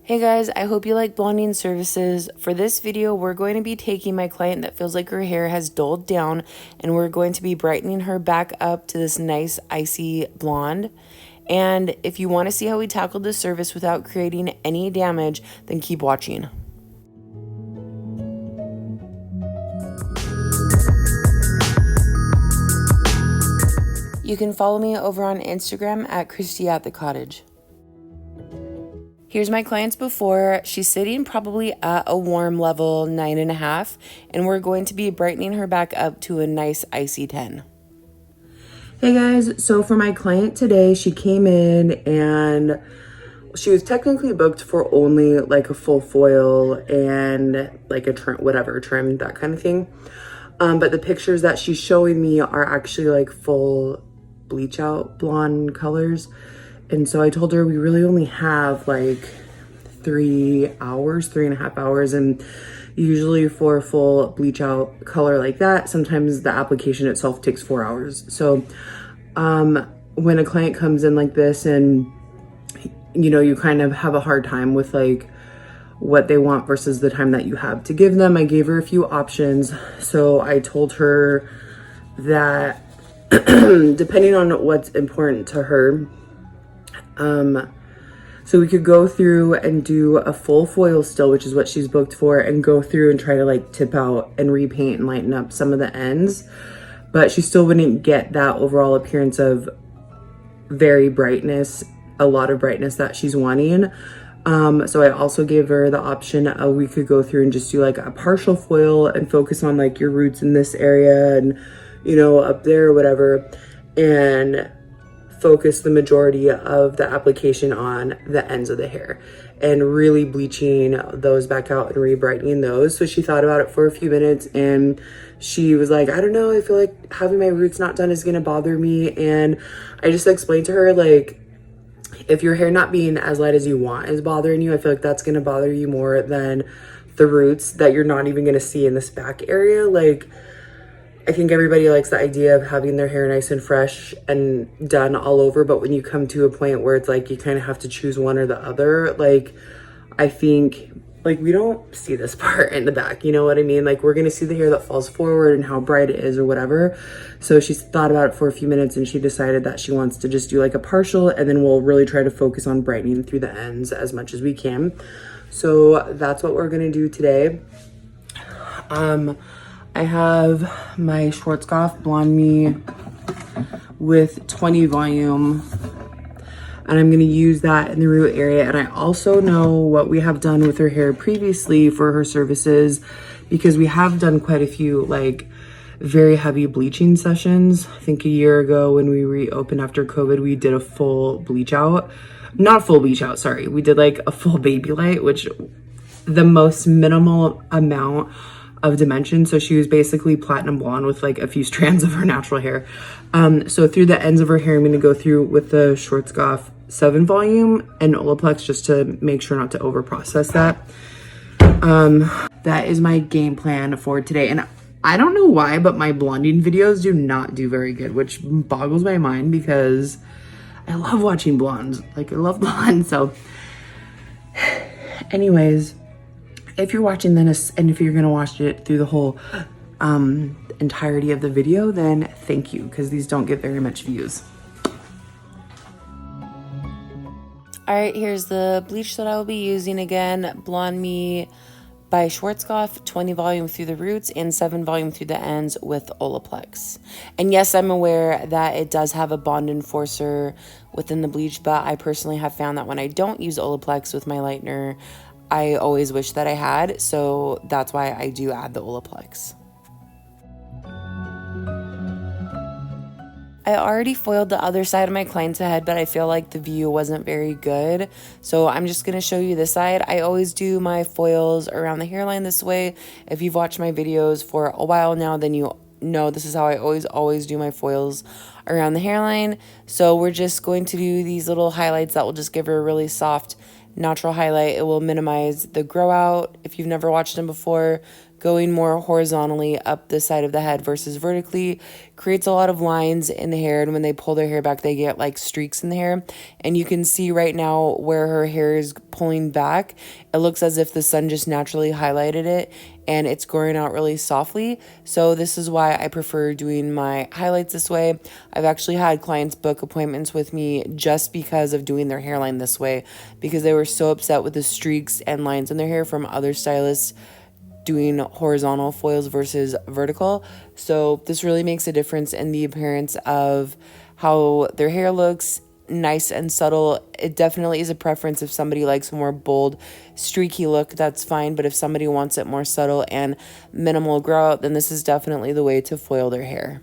Hey guys, I hope you like blonding services. For this video, we're going to be taking my client that feels like her hair has dulled down and we're going to be brightening her back up to this nice icy blonde. And if you want to see how we tackled this service without creating any damage, then keep watching. You can follow me over on Instagram at Christy@the_cottage. Here's my client's before. She's sitting probably at a warm level 9.5, and we're going to be brightening her back up to a nice icy 10. Hey guys, so for my client today, she came in and she was technically booked for only like a full foil and like a trim, whatever, trim, that kind of thing. But the pictures that she's showing me are actually like full bleach out blonde colors. And so I told her we really only have like 3.5 hours. And usually for a full bleach out color like that, sometimes the application itself takes 4 hours. So when a client comes in like this and, you know, you kind of have a hard time with like what they want versus the time that you have to give them, I gave her a few options. So I told her that depending on what's important to her, so we could go through and do a full foil still, which is what she's booked for, and go through and try to like tip out and repaint and lighten up some of the ends, but she still wouldn't get that overall appearance of a lot of brightness that she's wanting. So I also gave her the option of we could go through and just do like a partial foil and focus on like your roots in this area and, you know, up there or whatever, and focus the majority of the application on the ends of the hair and really bleaching those back out and re-brightening those. So she thought about it for a few minutes and she was like, I don't know, I feel like having my roots not done is gonna bother me. And I just explained to her, like, if your hair not being as light as you want is bothering you, I feel like that's gonna bother you more than the roots that you're not even gonna see in this back area. Like, I think everybody likes the idea of having their hair nice and fresh and done all over, but when you come to a point where it's like you kind of have to choose one or the other, like, I think, like, we don't see this part in the back, you know what I mean? Like, we're gonna see the hair that falls forward and how bright it is or whatever. So she's thought about it for a few minutes and she decided that she wants to just do like a partial, and then we'll really try to focus on brightening through the ends as much as we can. So that's what we're gonna do today. I have my Schwarzkopf Blonde Me with 20 volume, and I'm going to use that in the root area. And I also know what we have done with her hair previously for her services, because we have done quite a few like very heavy bleaching sessions. I think a year ago when we reopened after COVID, we did a full bleach out. Not full bleach out, sorry. We did like a full baby light, which the most minimal amount of dimension. So she was basically platinum blonde with like a few strands of her natural hair. So through the ends of her hair, I'm going to go through with the Schwarzkopf 7 volume and Olaplex just to make sure not to over process that. That is my game plan for today. And I don't know why, but my blonding videos do not do very good, which boggles my mind because I love watching blondes. Like, I love blondes. So anyways, if you're watching this and if you're gonna watch it through the whole entirety of the video, then thank you, because these don't get very much views. All right, here's the bleach that I will be using again. Blonde Me by Schwarzkopf, 20 volume through the roots and 7 volume through the ends with Olaplex. And yes, I'm aware that it does have a bond enforcer within the bleach, but I personally have found that when I don't use Olaplex with my lightener, I always wish that I had, so that's why I do add the Olaplex. I already foiled the other side of my client's head, but I feel like the view wasn't very good, so I'm just going to show you this side. I always do my foils around the hairline this way. If you've watched my videos for a while now, then you know this is how I always do my foils around the hairline. So we're just going to do these little highlights that will just give her a really soft natural highlight. It will minimize the grow out. If you've never watched them before, going more horizontally up the side of the head versus vertically creates a lot of lines in the hair, and when they pull their hair back, they get like streaks in the hair. And you can see right now where her hair is pulling back, it looks as if the sun just naturally highlighted it and it's growing out really softly. So this is why I prefer doing my highlights this way. I've actually had clients book appointments with me just because of doing their hairline this way, because they were so upset with the streaks and lines in their hair from other stylists doing horizontal foils versus vertical. So this really makes a difference in the appearance of how their hair looks, nice and subtle. It definitely is a preference. If somebody likes a more bold, streaky look, that's fine. But if somebody wants it more subtle and minimal grow out, then this is definitely the way to foil their hair.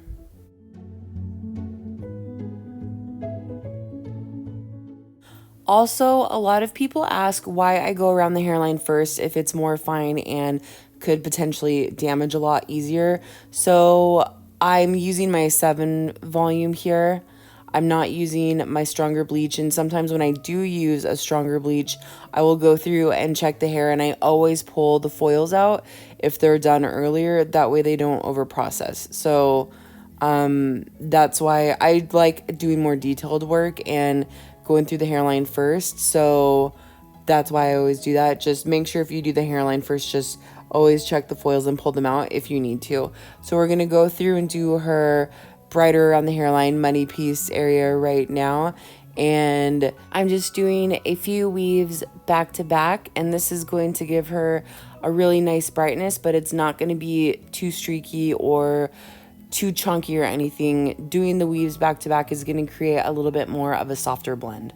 Also, a lot of people ask why I go around the hairline first if it's more fine and could potentially damage a lot easier. So I'm using my 7 volume here. I'm not using my stronger bleach, and sometimes when I do use a stronger bleach, I will go through and check the hair, and I always pull the foils out if they're done earlier. That way they don't over process. So that's why I like doing more detailed work and going through the hairline first. So that's why I always do that. Just make sure if you do the hairline first, just always check the foils and pull them out if you need to. So we're going to go through and do her brighter around the hairline money piece area right now. And I'm just doing a few weaves back to back, and this is going to give her a really nice brightness, but it's not going to be too streaky or too chunky or anything. Doing the weaves back to back is going to create a little bit more of a softer blend.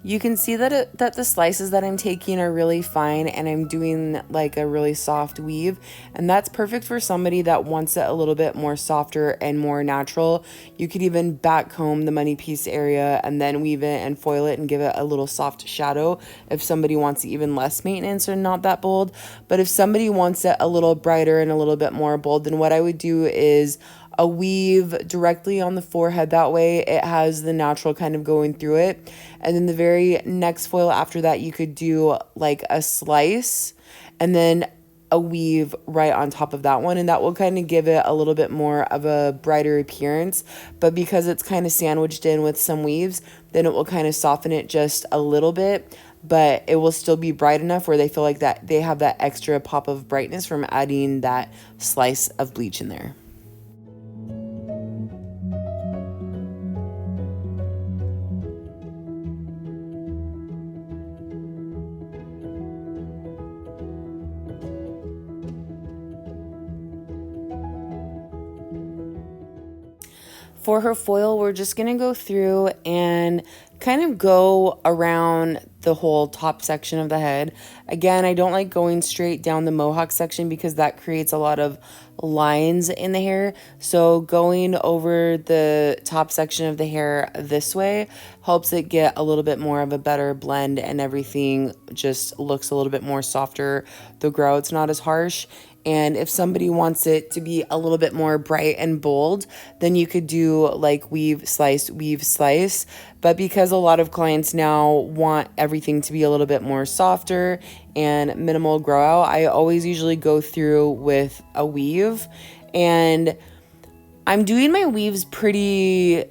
You can see that the slices that I'm taking are really fine, and I'm doing like a really soft weave, and that's perfect for somebody that wants it a little bit more softer and more natural. You could even back comb the money piece area and then weave it and foil it and give it a little soft shadow if somebody wants even less maintenance or not that bold. But if somebody wants it a little brighter and a little bit more bold, then what I would do is a weave directly on the forehead. That way it has the natural kind of going through it. And then the very next foil after that, you could do like a slice and then a weave right on top of that one, and that will kind of give it a little bit more of a brighter appearance. But because it's kind of sandwiched in with some weaves, then it will kind of soften it just a little bit, but it will still be bright enough where they feel like that they have that extra pop of brightness from adding that slice of bleach in there. For her foil, we're just going to go through and kind of go around the whole top section of the head. Again, I don't like going straight down the mohawk section because that creates a lot of lines in the hair. So going over the top section of the hair this way helps it get a little bit more of a better blend, and everything just looks a little bit more softer. The grow, it's not as harsh. And if somebody wants it to be a little bit more bright and bold, then you could do like weave, slice, weave, slice. But because a lot of clients now want everything to be a little bit more softer and minimal grow out, I always usually go through with a weave. And I'm doing my weaves pretty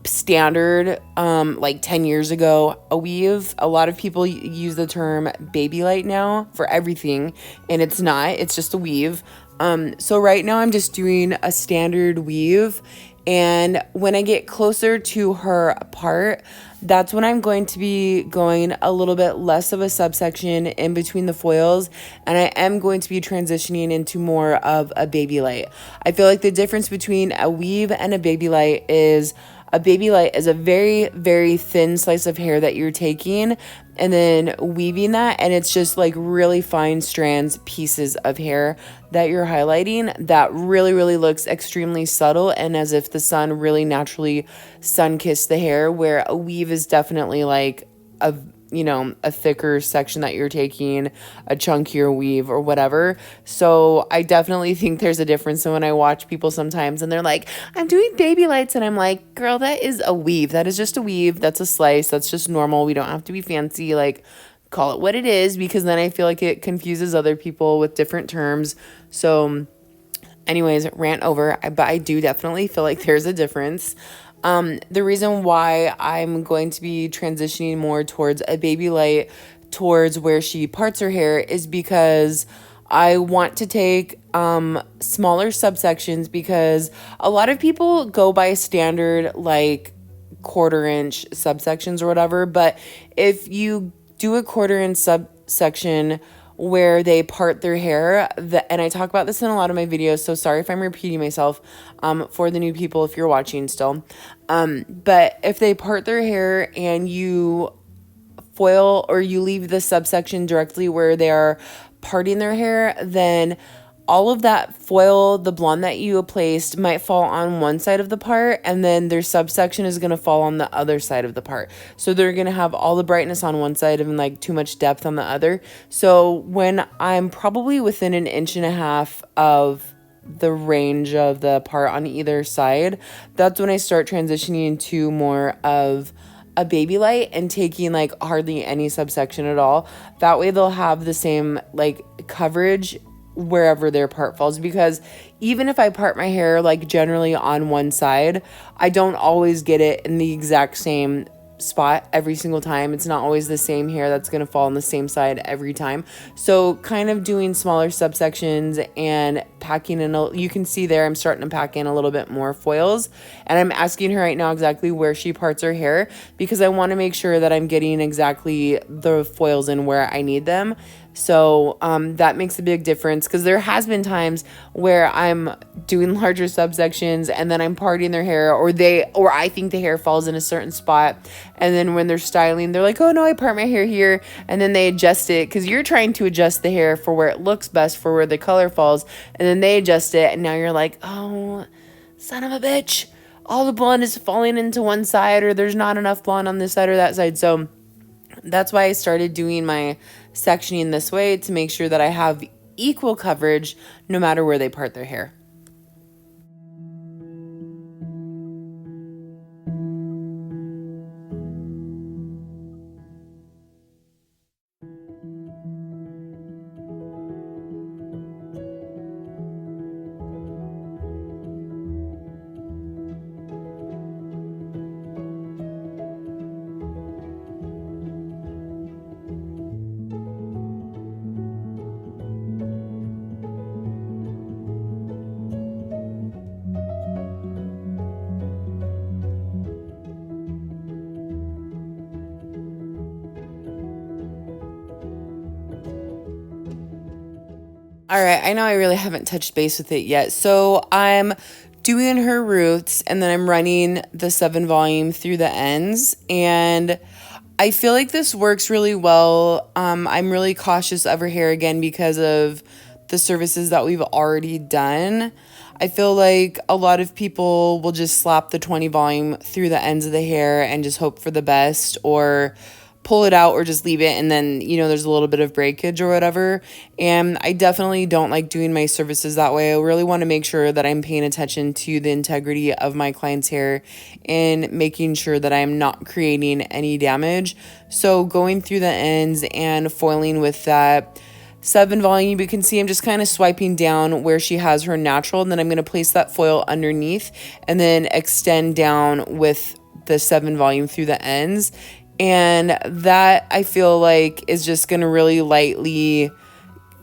standard, like 10 years ago, a weave. A lot of people use the term baby light now for everything, and it's not, it's just a weave. So right now I'm just doing a standard weave, and when I get closer to her part, that's when I'm going to be going a little bit less of a subsection in between the foils, and I am going to be transitioning into more of a baby light. I feel like the difference between a weave and a baby light is a baby light is a very, very thin slice of hair that you're taking and then weaving that, and it's just like really fine strands, pieces of hair that you're highlighting that really, really looks extremely subtle and as if the sun really naturally sun-kissed the hair, where a weave is definitely like a you know, a thicker section that you're taking, a chunkier weave or whatever. So I definitely think there's a difference. So when I watch people sometimes and they're like, I'm doing baby lights, and I'm like, girl, that is a weave. That is just a weave. That's a slice. That's just normal. We don't have to be fancy. Like, call it what it is, because then I feel like it confuses other people with different terms. So anyways, rant over. But I do definitely feel like there's a difference. The reason why I'm going to be transitioning more towards a baby light, towards where she parts her hair, is because I want to take smaller subsections, because a lot of people go by standard like 1/4 inch subsections or whatever. But if you do a 1/4 inch subsection where they part their hair, and I talk about this in a lot of my videos, so sorry if I'm repeating myself for the new people if you're watching still. But if they part their hair and you foil, or you leave the subsection directly where they are parting their hair, then all of that foil, the blonde that you placed, might fall on one side of the part, and then their subsection is going to fall on the other side of the part. So they're going to have all the brightness on one side and like too much depth on the other. So when I'm probably within 1.5 inches of the range of the part on either side, that's when I start transitioning to more of a baby light and taking like hardly any subsection at all. That way they'll have the same like coverage wherever their part falls, because even if I part my hair like generally on one side, I don't always get it in the exact same spot every single time. It's not always the same hair that's going to fall on the same side every time. So kind of doing smaller subsections and packing in you can see there I'm starting to pack in a little bit more foils, and I'm asking her right now exactly where she parts her hair, because I want to make sure that I'm getting exactly the foils in where I need them. So that makes a big difference, because there has been times where I'm doing larger subsections and then I'm parting their hair, or I think the hair falls in a certain spot, and then when they're styling, they're like, oh no, I part my hair here, and then they adjust it, because you're trying to adjust the hair for where it looks best, for where the color falls, and then they adjust it, and now you're like, oh, son of a bitch, all the blonde is falling into one side, or there's not enough blonde on this side or that side. So that's why I started doing my sectioning this way, to make sure that I have equal coverage no matter where they part their hair. All right, I know I really haven't touched base with it yet. So I'm doing her roots, and then I'm running the 7 volume through the ends, and I feel like this works really well. I'm really cautious of her hair again because of the services that we've already done. I feel like a lot of people will just slap the 20 volume through the ends of the hair and just hope for the best, or pull it out, or just leave it, and then, you know, there's a little bit of breakage or whatever. And I definitely don't like doing my services that way. I really want to make sure that I'm paying attention to the integrity of my client's hair and making sure that I'm not creating any damage. So going through the ends and foiling with that 7 volume, you can see I'm just kind of swiping down where she has her natural, and then I'm going to place that foil underneath and then extend down with the 7 volume through the ends. And that, I feel like, is just going to really lightly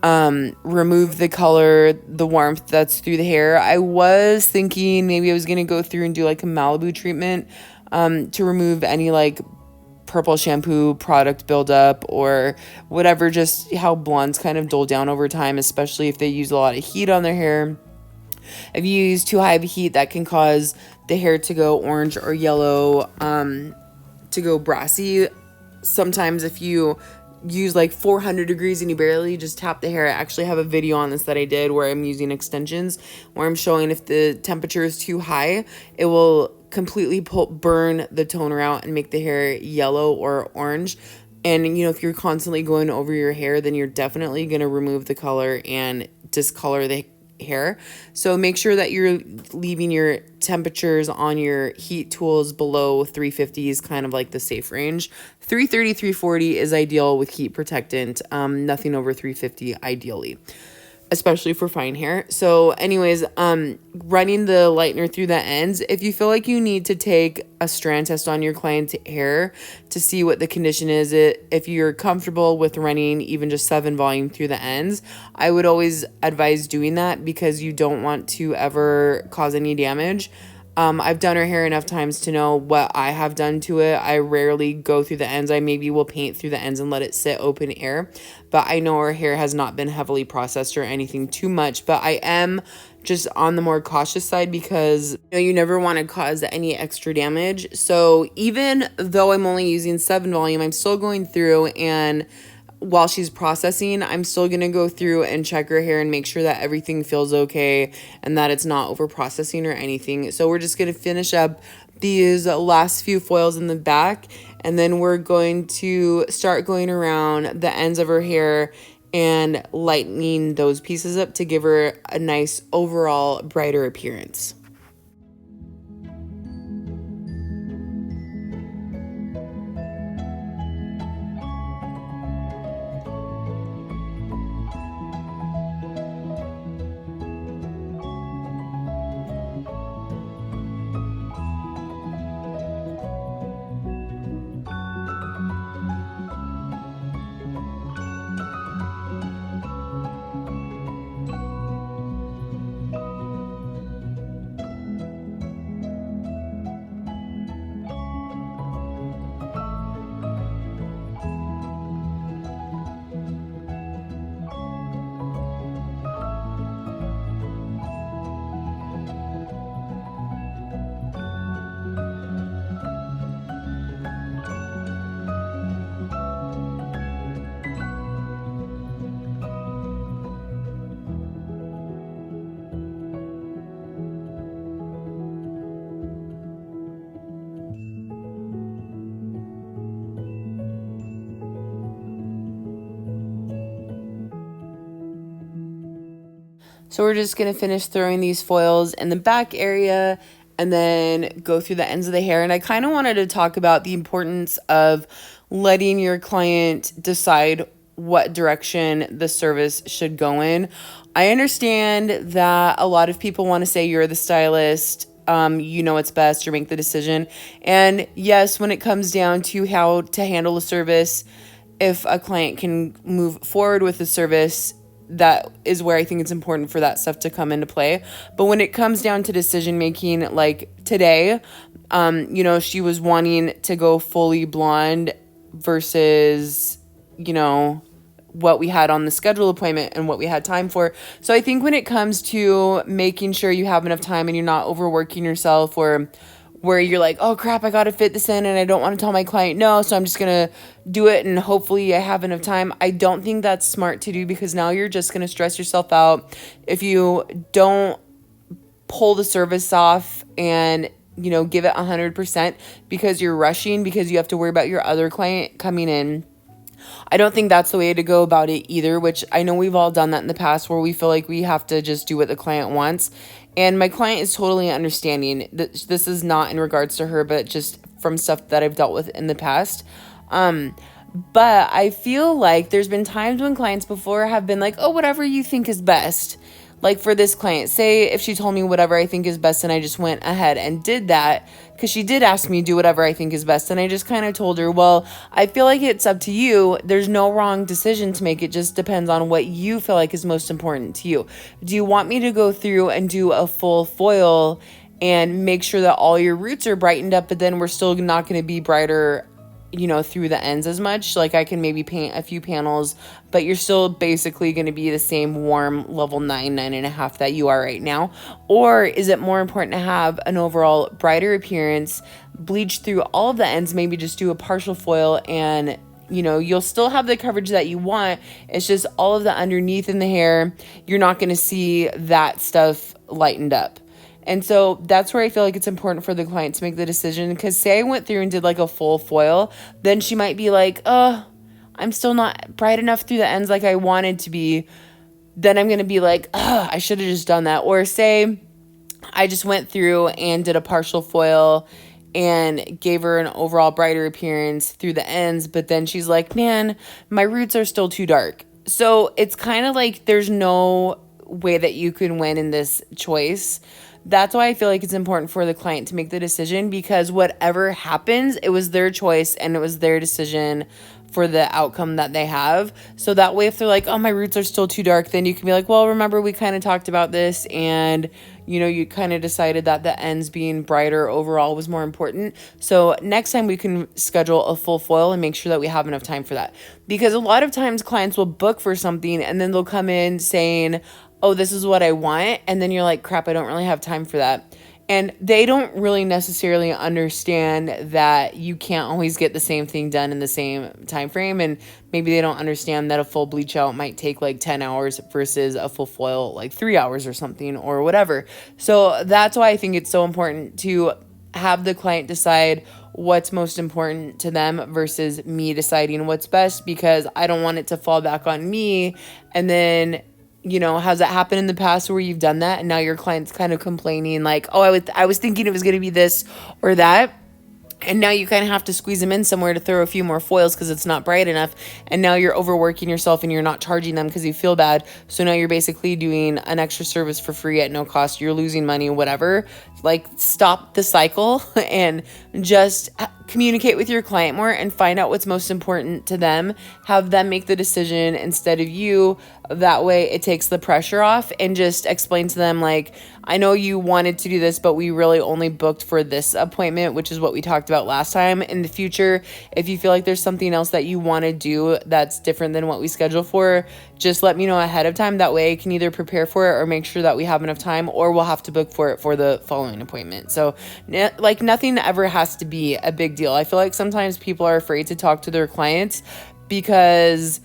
remove the color, the warmth that's through the hair. I was thinking maybe I was going to go through and do like a Malibu treatment to remove any like purple shampoo product buildup or whatever, just how blondes kind of dull down over time, especially if they use a lot of heat on their hair. If you use too high of heat, that can cause the hair to go orange or yellow, to go brassy. Sometimes if you use like 400 degrees and you barely just tap the hair, I actually have a video on this that I did where I'm using extensions, where I'm showing if the temperature is too high, it will completely burn the toner out and make the hair yellow or orange. And, if you're constantly going over your hair, then you're definitely going to remove the color and discolor the hair. So make sure that you're leaving your temperatures on your heat tools below 350 is kind of like the safe range. 330, 340 is ideal with heat protectant. Nothing over 350 ideally, especially for fine hair. So anyways, running the lightener through the ends. If you feel like you need to take a strand test on your client's hair to see what the condition is, if you're comfortable with running even just 7 volume through the ends, I would always advise doing that because you don't want to ever cause any damage. I've done her hair enough times to know what I have done to it. I rarely go through the ends. I maybe will paint through the ends and let it sit open air. But I know her hair has not been heavily processed or anything too much. But I am just on the more cautious side because you never want to cause any extra damage. So even though I'm only using 7 volume, I'm still going through, and while she's processing, I'm still going to go through and check her hair and make sure that everything feels okay and that it's not over processing or anything. So we're just going to finish up these last few foils in the back, and then we're going to start going around the ends of her hair and lightening those pieces up to give her a nice overall brighter appearance. So we're just going to finish throwing these foils in the back area and then go through the ends of the hair. And I kind of wanted to talk about the importance of letting your client decide what direction the service should go in. I understand that a lot of people want to say you're the stylist, you know what's best, or make the decision. And yes, when it comes down to how to handle a service, if a client can move forward with the service, that is where I think it's important for that stuff to come into play. But when it comes down to decision making, like today, she was wanting to go fully blonde versus, what we had on the schedule appointment and what we had time for. So I think when it comes to making sure you have enough time and you're not overworking yourself, or where you're like, oh crap, I got to fit this in and I don't want to tell my client no, so I'm just going to do it and hopefully I have enough time. I don't think that's smart to do, because now you're just going to stress yourself out if you don't pull the service off and, give it 100% because you're rushing, because you have to worry about your other client coming in. I don't think that's the way to go about it either, which I know we've all done that in the past, where we feel like we have to just do what the client wants. And my client is totally understanding. This is not in regards to her, but just from stuff that I've dealt with in the past. But I feel like there's been times when clients before have been like, oh, whatever you think is best. Like for this client, say if she told me whatever I think is best and I just went ahead and did that, because she did ask me to do whatever I think is best, and I just kind of told her, well, I feel like it's up to you. There's no wrong decision to make. It just depends on what you feel like is most important to you. Do you want me to go through and do a full foil and make sure that all your roots are brightened up, but then we're still not going to be brighter through the ends as much? Like I can maybe paint a few panels, but you're still basically going to be the same warm level 9.5 that you are right now. Or is it more important to have an overall brighter appearance, bleach through all of the ends, maybe just do a partial foil, and you'll still have the coverage that you want. It's just all of the underneath in the hair, you're not going to see that stuff lightened up. And so that's where I feel like it's important for the client to make the decision, because say I went through and did like a full foil, then she might be like, I'm still not bright enough through the ends like I wanted to be, then I'm going to be like, ugh, I should have just done that. Or say I just went through and did a partial foil and gave her an overall brighter appearance through the ends, but then she's like, man, my roots are still too dark. So it's kind of like there's no way that you can win in this choice. That's why I feel like it's important for the client to make the decision, because whatever happens, it was their choice and it was their decision for the outcome that they have. So that way, if they're like, oh, my roots are still too dark, then you can be like, well, remember, we kind of talked about this, and you kind of decided that the ends being brighter overall was more important. So next time we can schedule a full foil and make sure that we have enough time for that. Because a lot of times clients will book for something and then they'll come in saying, oh, this is what I want. And then you're like, crap, I don't really have time for that. And they don't really necessarily understand that you can't always get the same thing done in the same time frame. And maybe they don't understand that a full bleach out might take like 10 hours versus a full foil like 3 hours or something or whatever. So that's why I think it's so important to have the client decide what's most important to them versus me deciding what's best, because I don't want it to fall back on me. And then has that happened in the past where you've done that and now your client's kind of complaining like, oh, I was thinking it was going to be this or that. And now you kind of have to squeeze them in somewhere to throw a few more foils because it's not bright enough. And now you're overworking yourself and you're not charging them because you feel bad. So now you're basically doing an extra service for free at no cost. You're losing money, whatever. Like, stop the cycle and just communicate with your client more and find out what's most important to them. Have them make the decision instead of you. That way it takes the pressure off, and just explain to them like, I know you wanted to do this, but we really only booked for this appointment, which is what we talked about last time. In the future, if you feel like there's something else that you want to do that's different than what we scheduled for, just let me know ahead of time. That way I can either prepare for it or make sure that we have enough time, or we'll have to book for it for the following appointment. So like, nothing ever has to be a big deal. I feel like sometimes people are afraid to talk to their clients because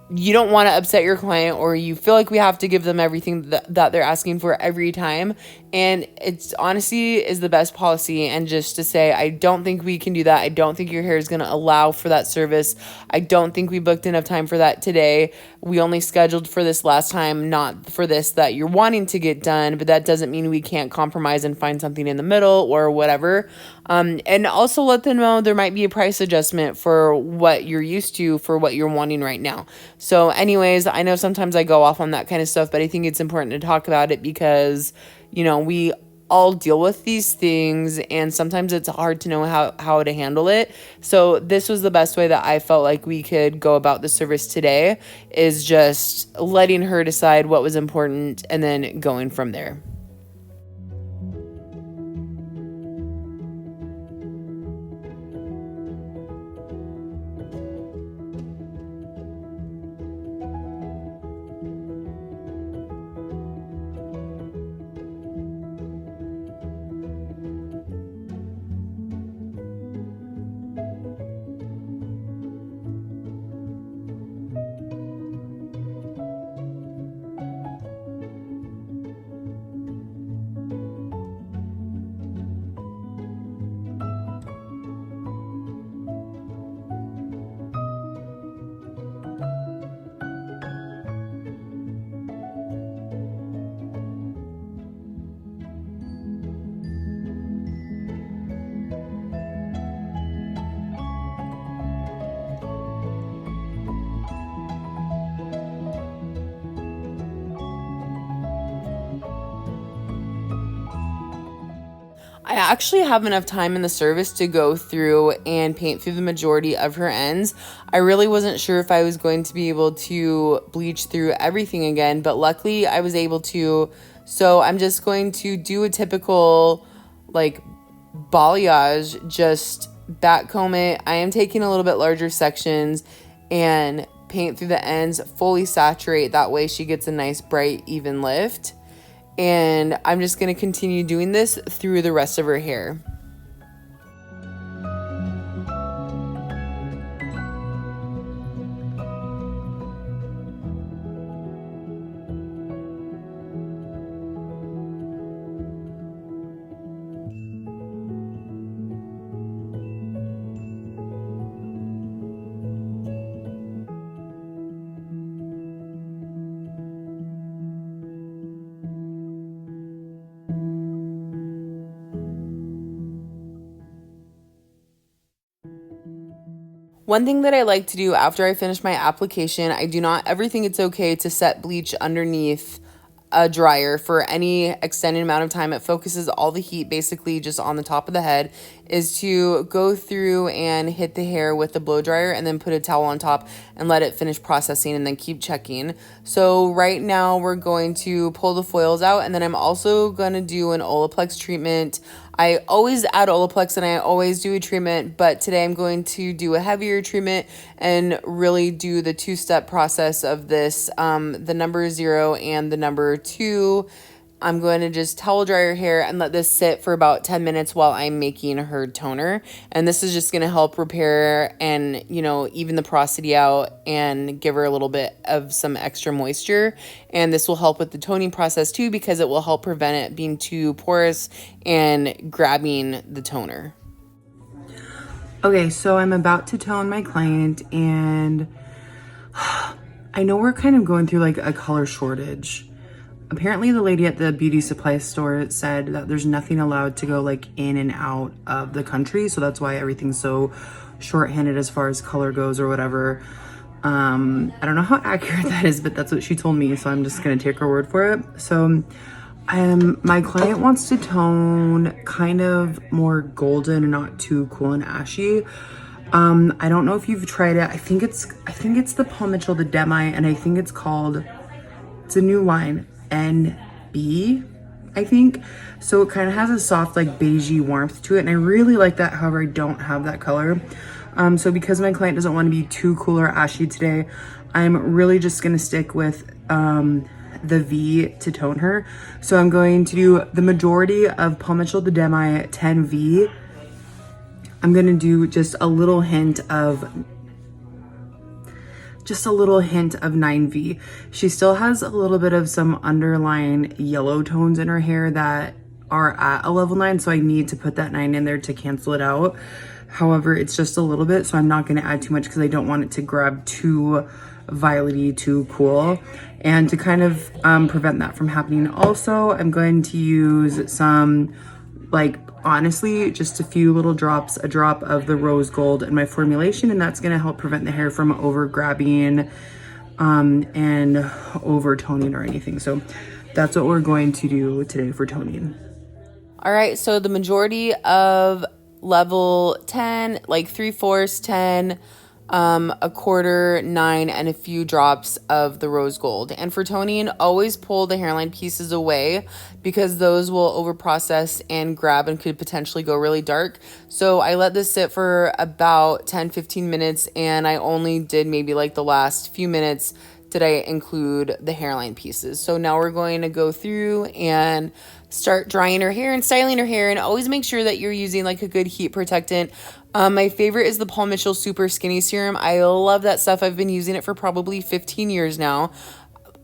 you don't want to upset your client, or you feel like we have to give them everything that they're asking for every time. And it's honesty is the best policy. And just to say, I don't think we can do that. I don't think your hair is going to allow for that service. I don't think we booked enough time for that today. We only scheduled for this last time, not for this that you're wanting to get done. But that doesn't mean we can't compromise and find something in the middle or whatever. And also let them know there might be a price adjustment for what you're used to for what you're wanting right now. So anyways, I know sometimes I go off on that kind of stuff, but I think it's important to talk about it because, we all deal with these things and sometimes it's hard to know how to handle it. So this was the best way that I felt like we could go about the service today, is just letting her decide what was important and then going from there. I actually have enough time in the service to go through and paint through the majority of her ends. I really wasn't sure if I was going to be able to bleach through everything again, but luckily I was able to. So I'm just going to do a typical like balayage, just back comb it. I am taking a little bit larger sections and paint through the ends, fully saturate. That way she gets a nice bright even lift. And I'm just going to continue doing this through the rest of her hair. One thing that I like to do after I finish my application, I do not ever think it's okay to set bleach underneath a dryer for any extended amount of time. It focuses all the heat basically just on the top of the head, is to go through and hit the hair with the blow dryer and then put a towel on top and let it finish processing and then keep checking. So right now we're going to pull the foils out, and then I'm also going to do an Olaplex treatment. I always add Olaplex and I always do a treatment, but today I'm going to do a heavier treatment and really do the two-step process of this, the number 0 and the number 2. I'm going to just towel dry her hair and let this sit for about 10 minutes while I'm making her toner. And this is just going to help repair and, even the porosity out and give her a little bit of some extra moisture. And this will help with the toning process too, because it will help prevent it being too porous and grabbing the toner. Okay, so I'm about to tone my client, and I know we're kind of going through like a color shortage. Apparently the lady at the beauty supply store said that there's nothing allowed to go like in and out of the country. So that's why everything's so shorthanded as far as color goes or whatever. I don't know how accurate that is, but that's what she told me. So I'm just going to take her word for it. So my client wants to tone kind of more golden and not too cool and ashy. I don't know if you've tried it. I think it's the Paul Mitchell, the Demi, and I think it's a new line. NB, I think. So it kind of has a soft like beigey warmth to it, and I really like that. However, I don't have that color. So because my client doesn't want to be too cool or ashy today, I'm really just going to stick with the V to tone her. So I'm going to do the majority of Paul Mitchell the Demi 10V. I'm going to do just a little hint of 9V. She still has a little bit of some underlying yellow tones in her hair that are at a level 9, so I need to put that 9 in there to cancel it out. However, it's just a little bit, so I'm not going to add too much because I don't want it to grab too violety, too cool. And to kind of prevent that from happening, also, I'm going to use some, honestly, just a few little drops, a drop of the rose gold in my formulation, and that's going to help prevent the hair from over grabbing and over toning or anything. So that's what we're going to do today for toning. All right, so the majority of level 10, like 3/4, 10, a quarter, 9, and a few drops of the rose gold. And for toning, always pull the hairline pieces away because those will over process and grab and could potentially go really dark. So I let this sit for about 10-15 minutes, and I only did maybe like the last few minutes did I include the hairline pieces. So now we're going to go through and start drying her hair and styling her hair, and always make sure that you're using like a good heat protectant. My favorite is the Paul Mitchell Super Skinny Serum. I love that stuff. I've been using it for probably 15 years now.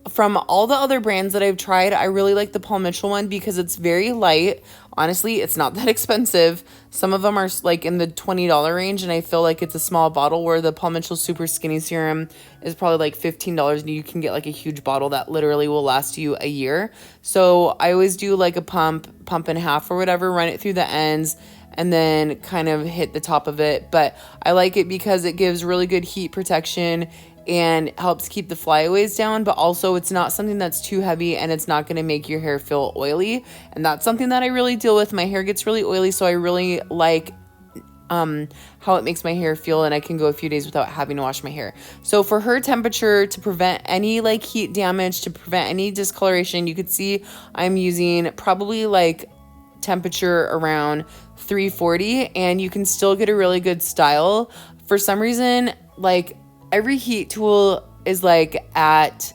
From all the other brands that I've tried, I really like the Paul Mitchell one because it's very light. Honestly, it's not that expensive. Some of them are like in the $20 range, and I feel like it's a small bottle, where the Paul Mitchell Super Skinny Serum is probably like $15, and you can get like a huge bottle that literally will last you a year. So I always do like a pump and a half or whatever, run it through the ends, and then kind of hit the top of it. But I like it because it gives really good heat protection and helps keep the flyaways down, but also it's not something that's too heavy, and it's not going to make your hair feel oily. And that's something that I really deal with. My hair gets really oily, so I really like how it makes my hair feel, and I can go a few days without having to wash my hair. So for her temperature, to prevent any like heat damage, to prevent any discoloration, you could see I'm using probably like temperature around 340, and you can still get a really good style. For some reason, like every heat tool is like at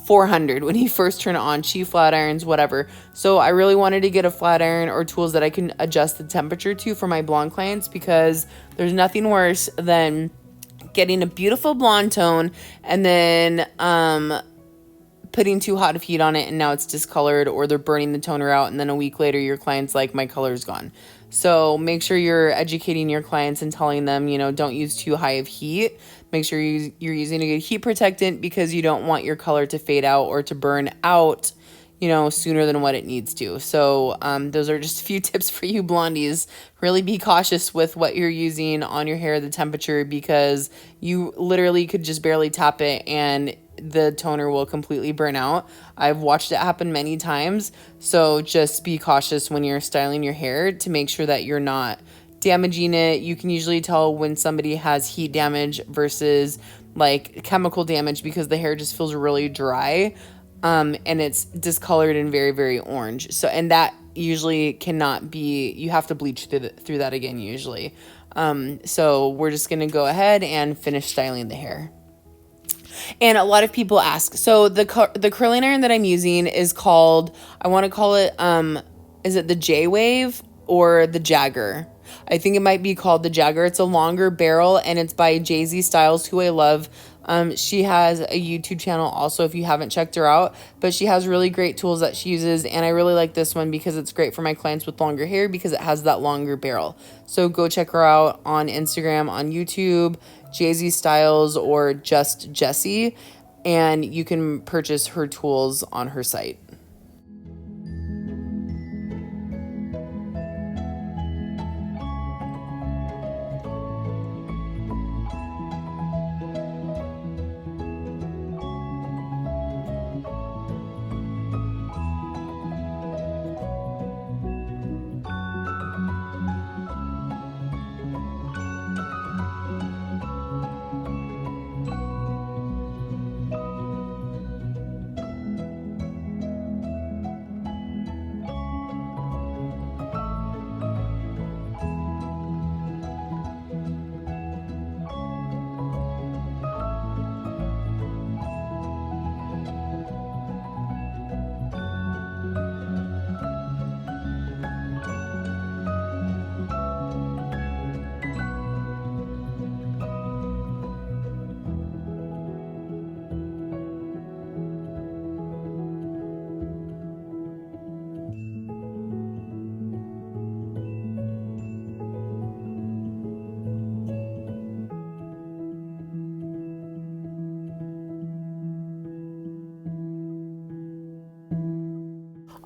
400 when you first turn it on, cheap flat irons, whatever. So I really wanted to get a flat iron or tools that I can adjust the temperature to for my blonde clients, because there's nothing worse than getting a beautiful blonde tone and then putting too hot of heat on it, and now it's discolored, or they're burning the toner out, and then a week later your client's like, my color's gone. So make sure you're educating your clients and telling them, don't use too high of heat. Make sure you're using a good heat protectant, because you don't want your color to fade out or to burn out you know, sooner than what it needs to. So those are just a few tips for you blondies. Really be cautious with what you're using on your hair, the temperature, because you literally could just barely tap it and the toner will completely burn out. I've watched it happen many times. So just be cautious when you're styling your hair to make sure that you're not damaging it. You can usually tell when somebody has heat damage versus like chemical damage because the hair just feels really dry. And it's discolored and very, very orange. So, and that usually cannot be, you have to bleach through that again usually. So we're just going to go ahead and finish styling the hair. And a lot of people ask, so the curling iron that I'm using is called, I want to call it, is it the J-Wave or the Jagger? I think it might be called the Jagger. It's a longer barrel and it's by Jay-Z Styles, who I love. She has a YouTube channel also if you haven't checked her out, but she has really great tools that she uses. And I really like this one because it's great for my clients with longer hair because it has that longer barrel. So go check her out on Instagram, on YouTube, Jay-Z Styles or just Jessie, and you can purchase her tools on her site.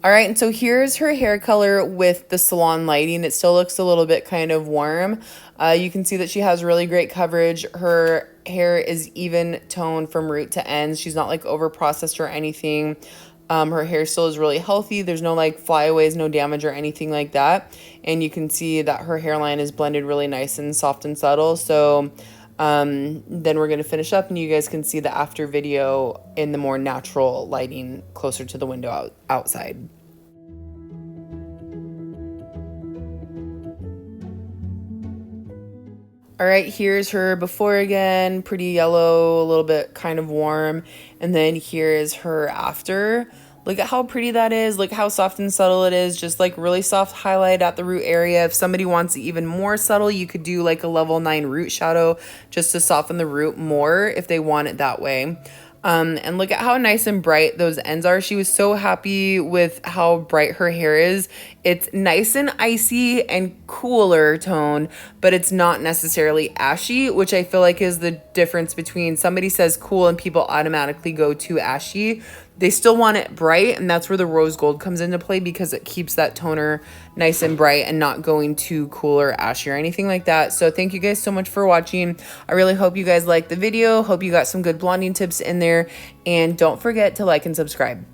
All right, and so here's her hair color with the salon lighting. It still looks a little bit kind of warm. You can see that she has really great coverage. Her hair is even toned from root to ends. She's not like over processed or anything. Her hair still is really healthy. There's no like flyaways, no damage or anything like that. And you can see that her hairline is blended really nice and soft and subtle. So then we're going to finish up and you guys can see the after video in the more natural lighting closer to the window outside. All right, here's her before again, pretty yellow, a little bit kind of warm. And then here is her after. Look at how pretty that is. Look how soft and subtle it is. Just like really soft highlight at the root area. If somebody wants it even more subtle, you could do like a level 9 root shadow just to soften the root more if they want it that way. And look at how nice and bright those ends are. She was so happy with how bright her hair is. It's nice and icy and cooler tone, but it's not necessarily ashy, which I feel like is the difference between somebody says cool and people automatically go to ashy. They still want it bright, and that's where the rose gold comes into play because it keeps that toner nice and bright and not going too cool or ashy or anything like that. So thank you guys so much for watching. I really hope you guys liked the video. Hope you got some good blonding tips in there, and don't forget to like and subscribe.